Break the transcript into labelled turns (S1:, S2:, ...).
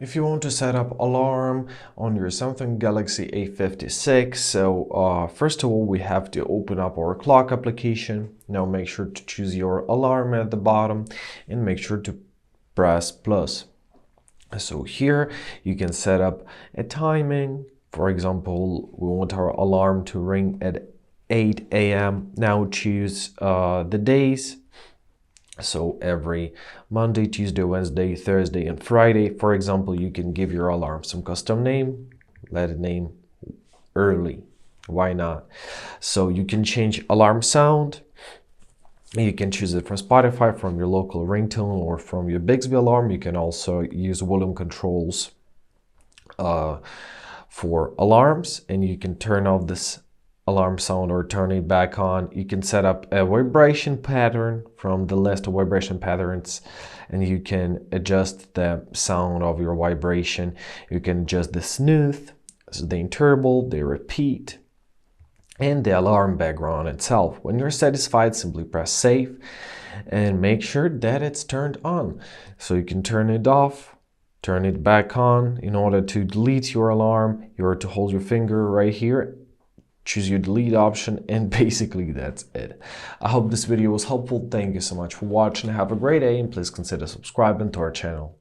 S1: If you want to set up alarm on your Samsung Galaxy A56, so first of all we have to open up our clock application. Now make sure to choose your alarm at the bottom and make sure to press plus. So here you can set up a timing. For example, we want our alarm to ring at 8 a.m. Now choose the days. So every Monday, Tuesday, Wednesday, Thursday, and Friday, for example, you can give your alarm some custom name. Let it name early. Why not? So you can change alarm sound. You can choose it from Spotify, from your local ringtone, or from your Bixby alarm. You can also use volume controls for alarms, and you can turn off this alarm sound or turn it back on. You can set up a vibration pattern from the list of vibration patterns, and you can adjust the sound of your vibration. You can adjust the snooze, the interval, the repeat, and the alarm background itself. When you're satisfied, simply press save and make sure that it's turned on. So you can turn it off, turn it back on. In order to delete your alarm, you are to hold your finger right here, choose your delete option, and basically that's it. I hope this video was helpful. Thank you so much for watching. Have a great day, and please consider subscribing to our channel.